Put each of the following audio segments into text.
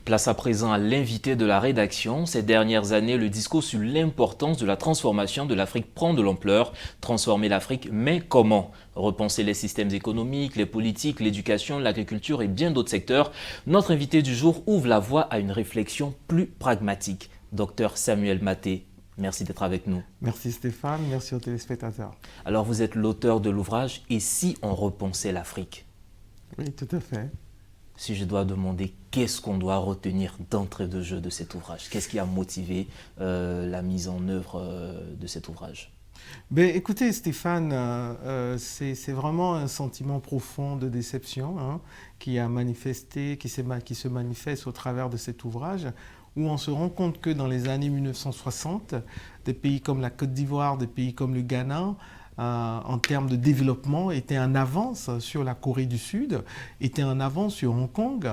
Place à présent à l'invité de la rédaction. Ces dernières années, le discours sur l'importance de la transformation de l'Afrique prend de l'ampleur. Transformer l'Afrique, mais comment? Repenser les systèmes économiques, les politiques, l'éducation, l'agriculture et bien d'autres secteurs. Notre invité du jour ouvre la voie à une réflexion plus pragmatique. Docteur Samuel Maté, merci d'être avec nous. Merci Stéphane, merci aux téléspectateurs. Alors vous êtes l'auteur de l'ouvrage « Et si on repensait l'Afrique » ? Oui, tout à fait. Si je dois demander qu'est-ce qu'on doit retenir d'entrée de jeu de cet ouvrage, qu'est-ce qui a motivé la mise en œuvre de cet ouvrage? Écoutez Stéphane, c'est vraiment un sentiment profond de déception qui a manifesté, qui se manifeste au travers de cet ouvrage, où on se rend compte que dans les années 1960, des pays comme la Côte d'Ivoire, des pays comme le Ghana, en termes de développement, étaient en avance sur la Corée du Sud, étaient en avance sur Hong Kong,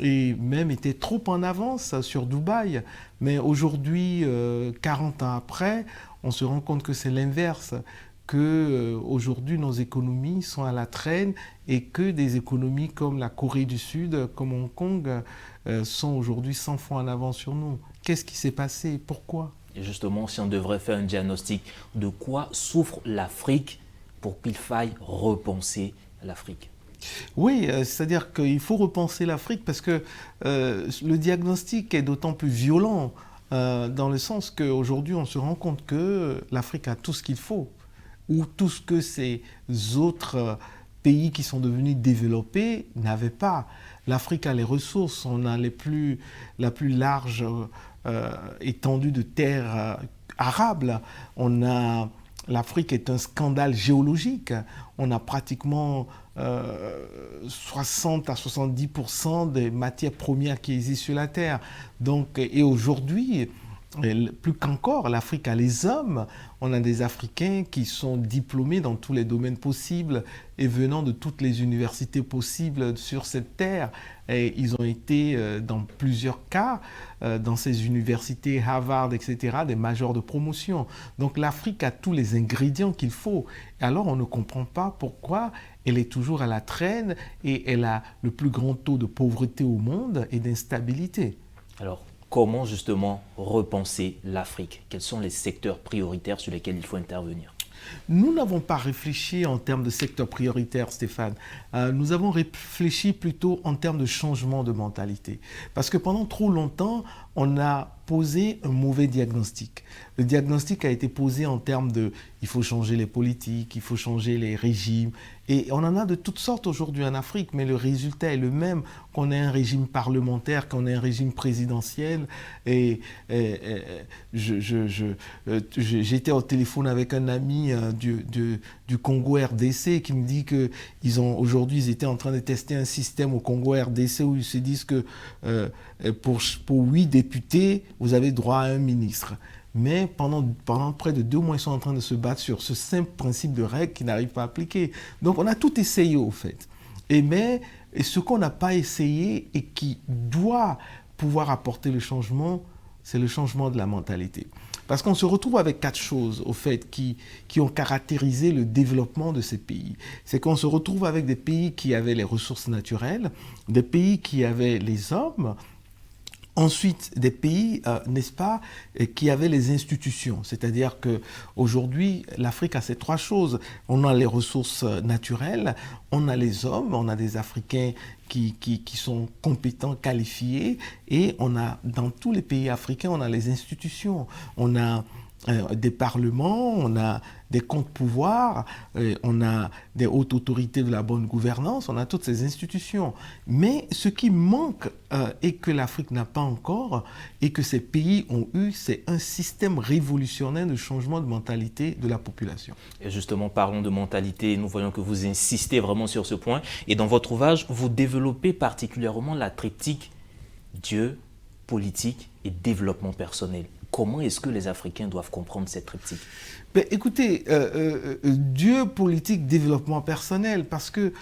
et même étaient trop en avance sur Dubaï. Mais aujourd'hui, 40 ans après, on se rend compte que c'est l'inverse, que aujourd'hui nos économies sont à la traîne et que des économies comme la Corée du Sud, comme Hong Kong, sont aujourd'hui 100 fois en avance sur nous. Qu'est-ce qui s'est passé? Pourquoi? Et justement, si on devrait faire un diagnostic, de quoi souffre l'Afrique pour qu'il faille repenser l'Afrique? Oui, c'est-à-dire qu'il faut repenser l'Afrique parce que le diagnostic est d'autant plus violent dans le sens qu'aujourd'hui on se rend compte que l'Afrique a tout ce qu'il faut, ou tout ce que ces autres pays qui sont devenus développés n'avaient pas. L'Afrique a les ressources, on a la plus large étendue de terres arables, l'Afrique est un scandale géologique. On a pratiquement 60 à 70% des matières premières qui existent sur la Terre. Donc, et aujourd'hui, plus qu'encore, l'Afrique a les hommes. On a des Africains qui sont diplômés dans tous les domaines possibles et venant de toutes les universités possibles sur cette terre. Et ils ont été, dans plusieurs cas, dans ces universités, Harvard, etc., des majors de promotion. Donc l'Afrique a tous les ingrédients qu'il faut. Et alors on ne comprend pas pourquoi elle est toujours à la traîne et elle a le plus grand taux de pauvreté au monde et d'instabilité. Alors, comment justement repenser l'Afrique? Quels sont les secteurs prioritaires sur lesquels il faut intervenir? Nous n'avons pas réfléchi en termes de secteurs prioritaires, Stéphane. Nous avons réfléchi plutôt en termes de changement de mentalité. Parce que pendant trop longtemps, on a posé un mauvais diagnostic. Le diagnostic a été posé en termes de il faut changer les politiques, il faut changer les régimes. Et on en a de toutes sortes aujourd'hui en Afrique, mais le résultat est le même, qu'on ait un régime parlementaire, qu'on ait un régime présidentiel. J'étais au téléphone avec un ami du Congo RDC qui me dit qu'aujourd'hui ils étaient en train de tester un système au Congo RDC où ils se disent que pour 8 députés, vous avez droit à un ministre. Mais pendant près de 2 mois, ils sont en train de se battre sur ce simple principe de règle qu'ils n'arrivent pas à appliquer. Donc on a tout essayé au fait. Mais ce qu'on n'a pas essayé et qui doit pouvoir apporter le changement, c'est le changement de la mentalité. Parce qu'on se retrouve avec 4 choses, au fait, qui ont caractérisé le développement de ces pays. C'est qu'on se retrouve avec des pays qui avaient les ressources naturelles, des pays qui avaient les hommes, ensuite, des pays, n'est-ce pas, qui avaient les institutions. C'est-à-dire qu'aujourd'hui, l'Afrique a ces 3 choses. On a les ressources naturelles, on a les hommes, on a des Africains qui sont compétents, qualifiés, et on a, dans tous les pays africains, on a les institutions. On a des parlements, on a des contre-pouvoirs, on a des hautes autorités de la bonne gouvernance, on a toutes ces institutions. Mais ce qui manque et que l'Afrique n'a pas encore et que ces pays ont eu, c'est un système révolutionnaire de changement de mentalité de la population. Et justement, parlons de mentalité, nous voyons que vous insistez vraiment sur ce point. Et dans votre ouvrage, vous développez particulièrement la triptyque Dieu, politique et développement personnel. Comment est-ce que les Africains doivent comprendre cette triptyque? Écoutez, Dieu, politique, développement personnel, parce que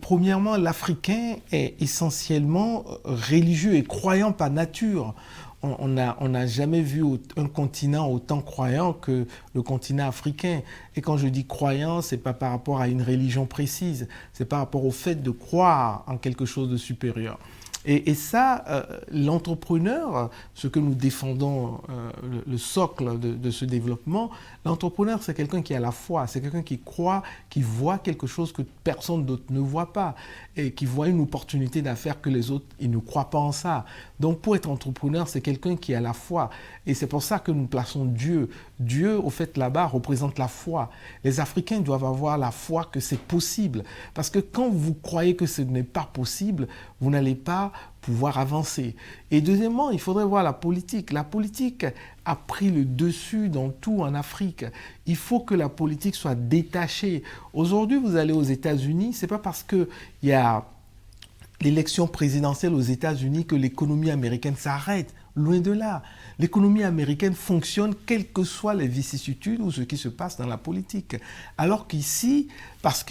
premièrement, l'Africain est essentiellement religieux et croyant par nature. On n'a jamais vu un continent autant croyant que le continent africain. Et quand je dis croyant, ce n'est pas par rapport à une religion précise, c'est par rapport au fait de croire en quelque chose de supérieur. Et ça, l'entrepreneur, ce que nous défendons, le socle de ce développement, l'entrepreneur, c'est quelqu'un qui a la foi, c'est quelqu'un qui croit, qui voit quelque chose que personne d'autre ne voit pas, et qui voit une opportunité d'affaires que les autres, ils ne croient pas en ça. Donc pour être entrepreneur, c'est quelqu'un qui a la foi. Et c'est pour ça que nous plaçons Dieu. Dieu, au fait, là-bas, représente la foi. Les Africains doivent avoir la foi que c'est possible. Parce que quand vous croyez que ce n'est pas possible, vous n'allez pas pouvoir avancer. Et deuxièmement, il faudrait voir la politique. La politique a pris le dessus dans tout en Afrique. Il faut que la politique soit détachée. Aujourd'hui, vous allez aux États-Unis, c'est pas parce qu'il y a l'élection présidentielle aux États-Unis que l'économie américaine s'arrête. Loin de là. L'économie américaine fonctionne quelles que soient les vicissitudes ou ce qui se passe dans la politique. Alors qu'ici, parce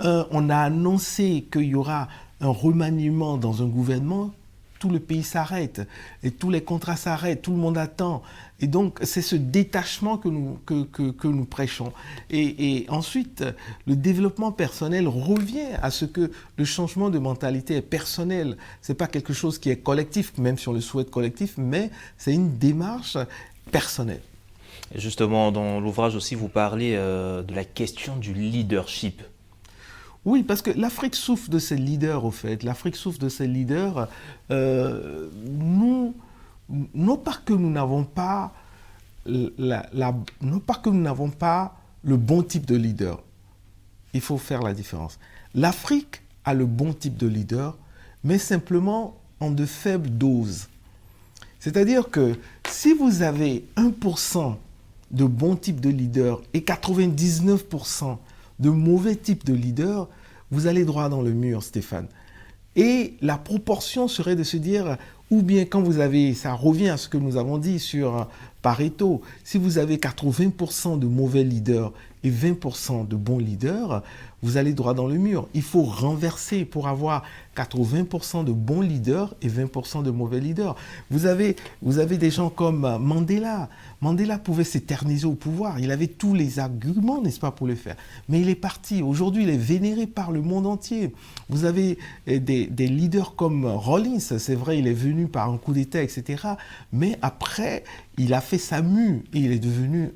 on a annoncé qu'il y aura un remaniement dans un gouvernement, tout le pays s'arrête et tous les contrats s'arrêtent, tout le monde attend. Et donc, c'est ce détachement que nous prêchons. Et ensuite, le développement personnel revient à ce que le changement de mentalité est personnel. Ce n'est pas quelque chose qui est collectif, même si on le souhaite collectif, mais c'est une démarche personnelle. Et justement, dans l'ouvrage aussi, vous parlez de la question du leadership. Oui, parce que l'Afrique souffre de ses leaders, au fait. L'Afrique souffre de ses leaders. Non pas que nous n'avons pas non pas que nous n'avons pas le bon type de leader. Il faut faire la différence. L'Afrique a le bon type de leader, mais simplement en de faibles doses. C'est-à-dire que si vous avez 1% de bons types de leaders et 99% de mauvais types de leaders, vous allez droit dans le mur, Stéphane. Et la proportion serait de se dire, ou bien quand vous avez, ça revient à ce que nous avons dit sur Pareto, si vous avez 80% de mauvais leaders et 20% de bons leaders, vous allez droit dans le mur. Il faut renverser pour avoir 80% de bons leaders et 20% de mauvais leaders. Vous avez des gens comme Mandela. Mandela pouvait s'éterniser au pouvoir. Il avait tous les arguments, n'est-ce pas, pour le faire. Mais il est parti. Aujourd'hui, il est vénéré par le monde entier. Vous avez des leaders comme Rawlings. C'est vrai, il est venu par un coup d'État, etc. Mais après, il a fait sa mue. Et il est devenu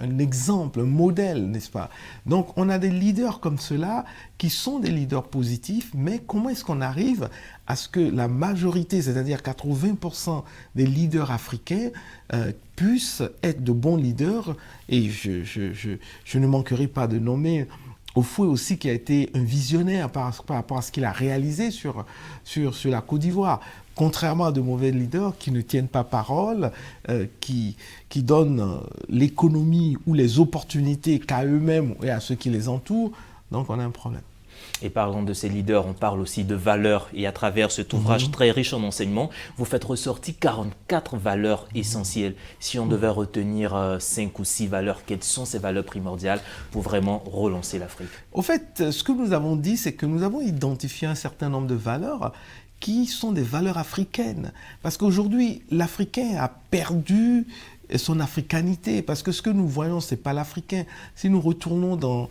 un exemple, un modèle, n'est-ce pas? Donc, on a des leaders comme ceux-là qui sont des leaders positifs, mais comment est-ce qu'on arrive à ce que la majorité, c'est-à-dire 80% des leaders africains, puissent être de bons leaders? Et je ne manquerai pas de nommer Houphouët aussi, qui a été un visionnaire par rapport à ce qu'il a réalisé sur la Côte d'Ivoire. Contrairement à de mauvais leaders qui ne tiennent pas parole, qui donnent l'économie ou les opportunités qu'à eux-mêmes et à ceux qui les entourent, donc on a un problème. Et parlant de ces leaders, on parle aussi de valeurs. Et à travers cet ouvrage très riche en enseignements, vous faites ressortir 44 valeurs essentielles. Si on devait retenir 5 ou 6 valeurs, quelles sont ces valeurs primordiales pour vraiment relancer l'Afrique? Au fait, ce que nous avons dit, c'est que nous avons identifié un certain nombre de valeurs qui sont des valeurs africaines. Parce qu'aujourd'hui, l'Africain a perdu son africanité, parce que ce que nous voyons, ce n'est pas l'Africain. Si nous retournons dans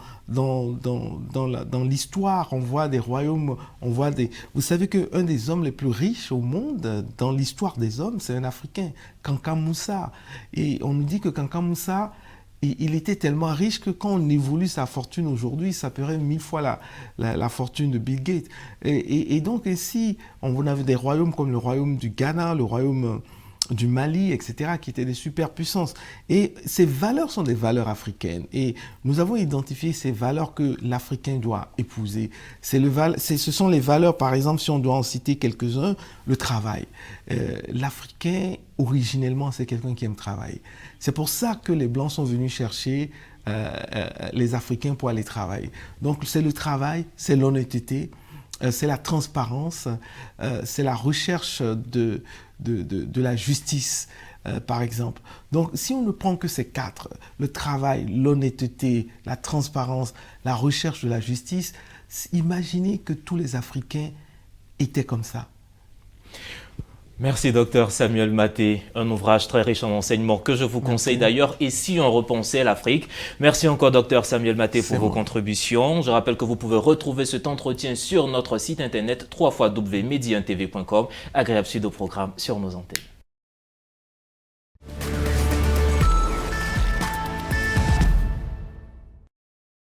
l'histoire, on voit des royaumes, Vous savez qu'un des hommes les plus riches au monde, dans l'histoire des hommes, c'est un Africain, Kanka Moussa. Et on nous dit que Kanka Moussa, il était tellement riche que quand on évolue sa fortune aujourd'hui, ça paierait 1000 fois la fortune de Bill Gates. Et donc ici, on avait des royaumes comme le royaume du Ghana, le royaume du Mali, etc., qui étaient des superpuissances. Et ces valeurs sont des valeurs africaines. Et nous avons identifié ces valeurs que l'Africain doit épouser. Ce sont les valeurs, par exemple, si on doit en citer quelques-uns, le travail. L'Africain, originellement, c'est quelqu'un qui aime travailler. C'est pour ça que les Blancs sont venus chercher les Africains pour aller travailler. Donc, c'est le travail, c'est l'honnêteté, c'est la transparence, c'est la recherche de la justice, par exemple. Donc, si on ne prend que ces 4, le travail, l'honnêteté, la transparence, la recherche de la justice, imaginez que tous les Africains étaient comme ça. Merci docteur Samuel Maté, un ouvrage très riche en enseignements que je vous conseille d'ailleurs, Et si on repensait l'Afrique. Merci encore docteur Samuel Maté pour vos contributions. Je rappelle que vous pouvez retrouver cet entretien sur notre site internet www.mediantv.com. Agréable suite au programme sur nos antennes.